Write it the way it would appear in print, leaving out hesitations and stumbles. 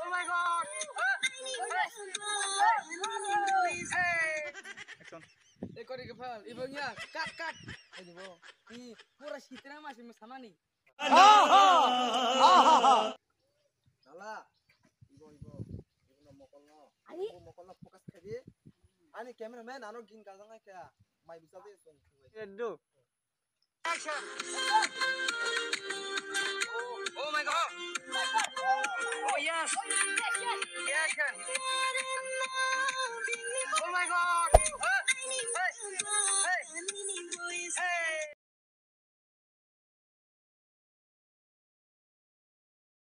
Oh my god. Action. Ekor ke fal. Ibunya cut. Ini bo. Ini pura shitna masih sama nih. Nala. Ibo no mokol no. Ani? Mokol no focus kadi. Ani cameraman ano gin kazang na kya. Mai bisa de song. Do. Action. Oh my god. Oh yes. Action.